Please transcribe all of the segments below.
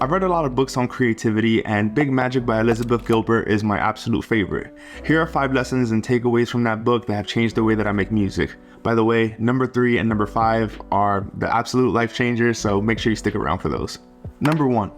I've read a lot of books on creativity, and Big Magic by Elizabeth Gilbert is my absolute favorite. Here are 5 lessons and takeaways from that book that have changed the way that I make music. By the way, number 3 and number 5 are the absolute life changers, so make sure you stick around for those. Number 1,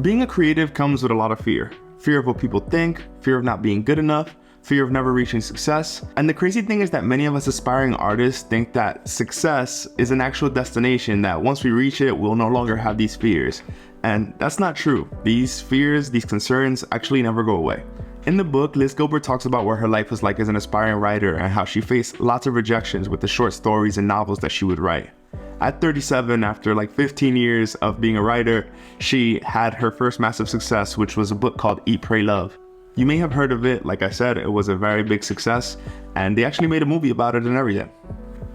being a creative comes with a lot of fear. Fear of what people think, fear of not being good enough, fear of never reaching success. And the crazy thing is that many of us aspiring artists think that success is an actual destination, that once we reach it, we'll no longer have these fears. And that's not true. These fears, these concerns actually never go away. In the book, Liz Gilbert talks about what her life was like as an aspiring writer and how she faced lots of rejections with the short stories and novels that she would write. At 37, after like 15 years of being a writer, she had her first massive success, which was a book called Eat, Pray, Love. You may have heard of it. Like I said, it was a very big success, and they actually made a movie about it and everything.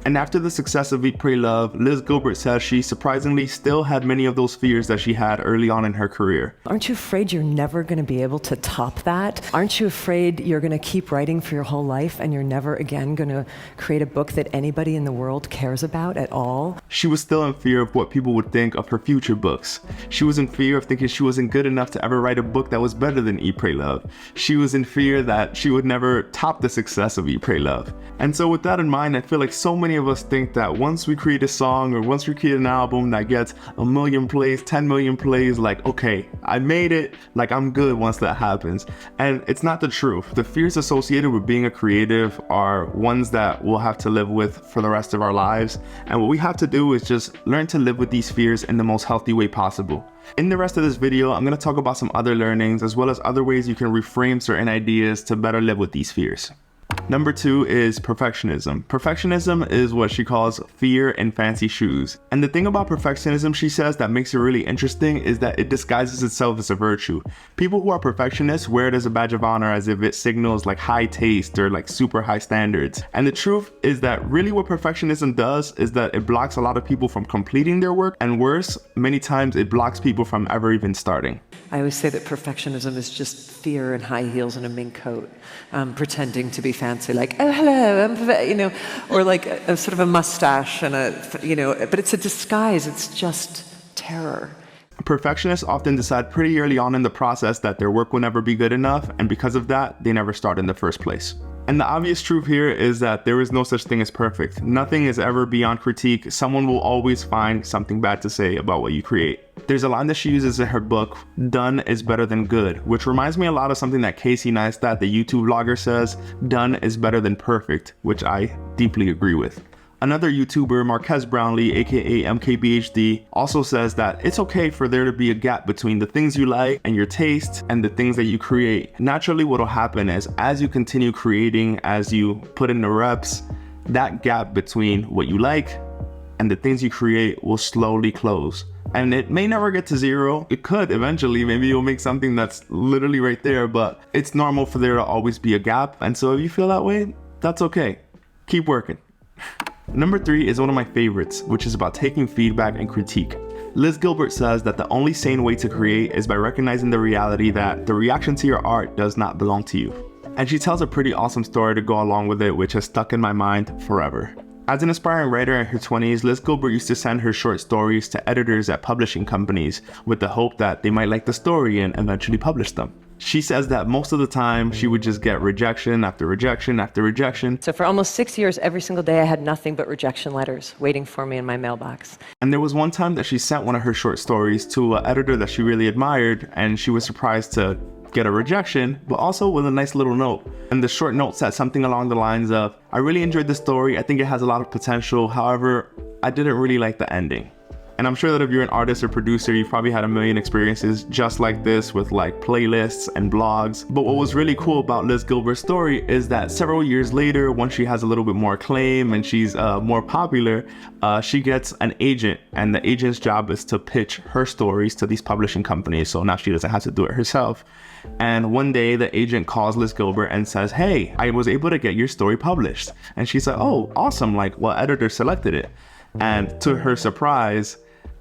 And after the success of Eat, Pray, Love, Liz Gilbert says she surprisingly still had many of those fears that she had early on in her career. Aren't you afraid you're never going to be able to top that? Aren't you afraid you're going to keep writing for your whole life and you're never again going to create a book that anybody in the world cares about at all? She was still in fear of what people would think of her future books. She was in fear of thinking she wasn't good enough to ever write a book that was better than Eat, Pray, Love. She was in fear that she would never top the success of Eat, Pray, Love. And so with that in mind, I feel like so many of us think that once we create a song or once we create an album that gets 1 million plays, 10 million plays, like, okay, I made it, like I'm good once that happens. And it's not the truth. The fears associated with being a creative are ones that we'll have to live with for the rest of our lives. And what we have to do is just learn to live with these fears in the most healthy way possible. In the rest of this video, I'm going to talk about some other learnings as well as other ways you can reframe certain ideas to better live with these fears. Number 2 is perfectionism. Perfectionism is what she calls fear in fancy shoes. And the thing about perfectionism, she says, that makes it really interesting is that it disguises itself as a virtue. People who are perfectionists wear it as a badge of honor, as if it signals like high taste or like super high standards. And the truth is that really what perfectionism does is that it blocks a lot of people from completing their work, and worse, many times it blocks people from ever even starting. I always say that perfectionism is just fear in high heels and a mink coat, pretending to be fancy, like, oh, hello, or like a sort of a mustache and but it's a disguise. It's just terror. Perfectionists often decide pretty early on in the process that their work will never be good enough, and because of that, they never start in the first place. And the obvious truth here is that there is no such thing as perfect. Nothing is ever beyond critique. Someone will always find something bad to say about what you create. There's a line that she uses in her book, done is better than good, which reminds me a lot of something that Casey Neistat, the YouTube vlogger, says, done is better than perfect, which I deeply agree with. Another YouTuber, Marques Brownlee, aka MKBHD, also says that it's okay for there to be a gap between the things you like and your taste and the things that you create. Naturally, what'll happen is as you continue creating, as you put in the reps, that gap between what you like and the things you create will slowly close. And it may never get to 0. It could eventually. Maybe you'll make something that's literally right there, but it's normal for there to always be a gap. And so if you feel that way, that's okay. Keep working. Number 3 is one of my favorites, which is about taking feedback and critique. Liz Gilbert says that the only sane way to create is by recognizing the reality that the reaction to your art does not belong to you. And she tells a pretty awesome story to go along with it, which has stuck in my mind forever. As an aspiring writer in her 20s, Liz Gilbert used to send her short stories to editors at publishing companies with the hope that they might like the story and eventually publish them. She says that most of the time she would just get rejection after rejection after rejection. So for almost 6 years, every single day I had nothing but rejection letters waiting for me in my mailbox. And there was one time that she sent one of her short stories to an editor that she really admired, and she was surprised to get a rejection, but also with a nice little note. And the short note said something along the lines of, I really enjoyed the story, I think it has a lot of potential, however, I didn't really like the ending. And I'm sure that if you're an artist or producer, you've probably had a million experiences just like this with like playlists and blogs. But what was really cool about Liz Gilbert's story is that several years later, once she has a little bit more acclaim and she's more popular, she gets an agent, and the agent's job is to pitch her stories to these publishing companies. So now she doesn't have to do it herself. And one day the agent calls Liz Gilbert and says, hey, I was able to get your story published. And she's like, oh, awesome. Like, what editor selected it? And to her surprise,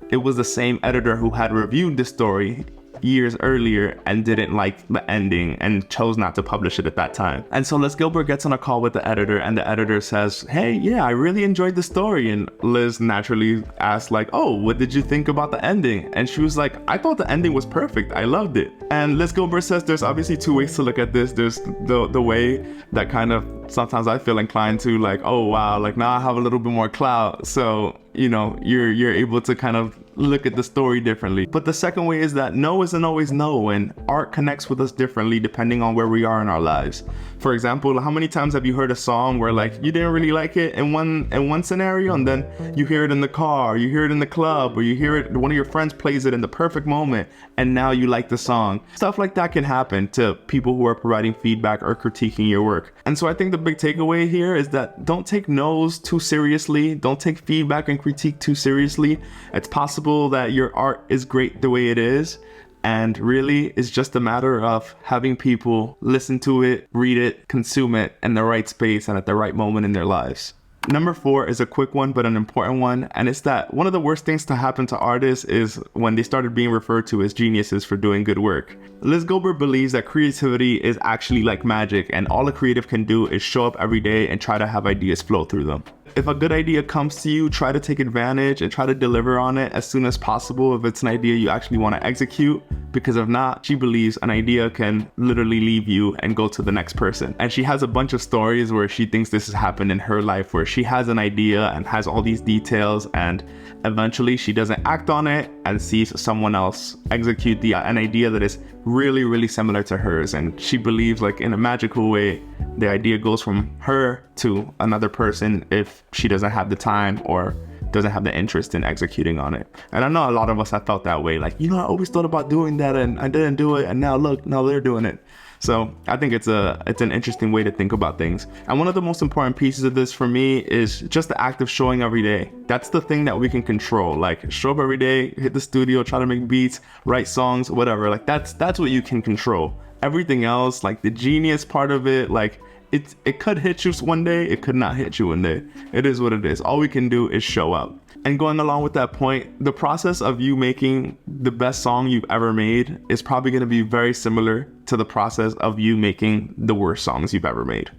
it was the same editor who had reviewed the story years earlier and didn't like the ending and chose not to publish it at that time. And so Liz Gilbert gets on a call with the editor, and the editor says, hey, yeah, I really enjoyed the story. And Liz naturally asked like, oh, what did you think about the ending? And she was like, I thought the ending was perfect. I loved it. And Liz Gilbert says there's obviously two ways to look at this. There's the way that kind of sometimes I feel inclined to like, oh wow, like now I have a little bit more clout, so you know, you're able to kind of look at the story differently. But the second way is that no isn't always no, and art connects with us differently depending on where we are in our lives. For example, how many times have you heard a song where like you didn't really like it in one scenario, and then you hear it in the car, you hear it in the club, or you hear it, one of your friends plays it in the perfect moment, and now you like the song. Stuff like that can happen to people who are providing feedback or critiquing your work. And so I think the big takeaway here is that don't take no's too seriously, don't take feedback and critique too seriously. It's possible that your art is great the way it is, and really it's just a matter of having people listen to it, read it, consume it in the right space and at the right moment in their lives. Number 4 is a quick one, but an important one, and it's that one of the worst things to happen to artists is when they started being referred to as geniuses for doing good work. Liz Gilbert believes that creativity is actually like magic, and all a creative can do is show up every day and try to have ideas flow through them. If a good idea comes to you, try to take advantage and try to deliver on it as soon as possible if it's an idea you actually want to execute, because if not, she believes an idea can literally leave you and go to the next person. And she has a bunch of stories where she thinks this has happened in her life, where she has an idea and has all these details, and eventually she doesn't act on it and sees someone else execute an idea that is really, really similar to hers. And she believes like in a magical way, the idea goes from her to another person if she doesn't have the time or doesn't have the interest in executing on it. And I know a lot of us have felt that way. Like, you know, I always thought about doing that and I didn't do it. And now look, now they're doing it. So I think it's an interesting way to think about things. And one of the most important pieces of this for me is just the act of showing every day. That's the thing that we can control. Like, show up every day, hit the studio, try to make beats, write songs, whatever. Like that's what you can control. Everything else, like the genius part of it, like it could hit you one day, it could not hit you one day. It is what it is. All we can do is show up. And going along with that point, the process of you making the best song you've ever made is probably going to be very similar to the process of you making the worst songs you've ever made.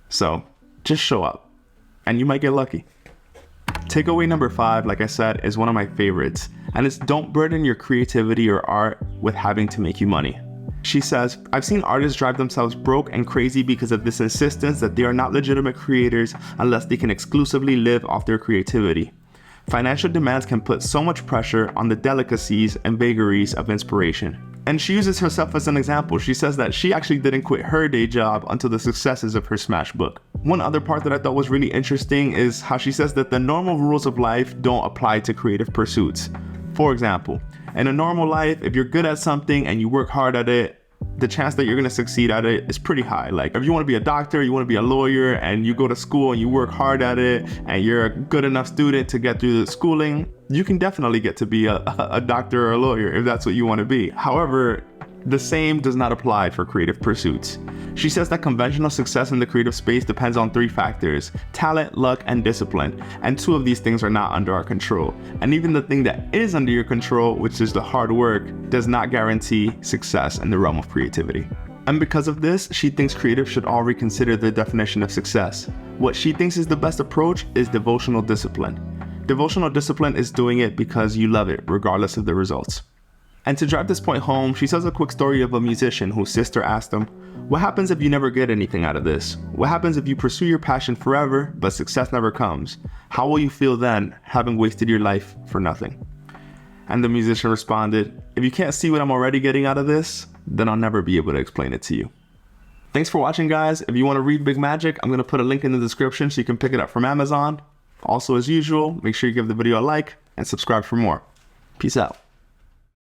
So just show up and you might get lucky. Takeaway number 5, like I said, is one of my favorites, and it's don't burden your creativity or art with having to make you money. She says, I've seen artists drive themselves broke and crazy because of this insistence that they are not legitimate creators unless they can exclusively live off their creativity. Financial demands can put so much pressure on the delicacies and vagaries of inspiration. And she uses herself as an example. She says that she actually didn't quit her day job until the successes of her smash book. One other part that I thought was really interesting is how she says that the normal rules of life don't apply to creative pursuits. For example, in a normal life, if you're good at something and you work hard at it, the chance that you're going to succeed at it is pretty high. Like if you want to be a doctor, you want to be a lawyer, and you go to school and you work hard at it, and you're a good enough student to get through the schooling, you can definitely get to be a doctor or a lawyer if that's what you want to be. However, the same does not apply for creative pursuits. She says that conventional success in the creative space depends on 3 factors: talent, luck, and discipline. And 2 of these things are not under our control. And even the thing that is under your control, which is the hard work, does not guarantee success in the realm of creativity. And because of this, she thinks creatives should all reconsider their definition of success. What she thinks is the best approach is devotional discipline. Devotional discipline is doing it because you love it, regardless of the results. And to drive this point home, she tells a quick story of a musician whose sister asked him, what happens if you never get anything out of this? What happens if you pursue your passion forever, but success never comes? How will you feel then, having wasted your life for nothing? And the musician responded, if you can't see what I'm already getting out of this, then I'll never be able to explain it to you. Thanks for watching, guys. If you want to read Big Magic, I'm going to put a link in the description so you can pick it up from Amazon. Also, as usual, make sure you give the video a like and subscribe for more. Peace out.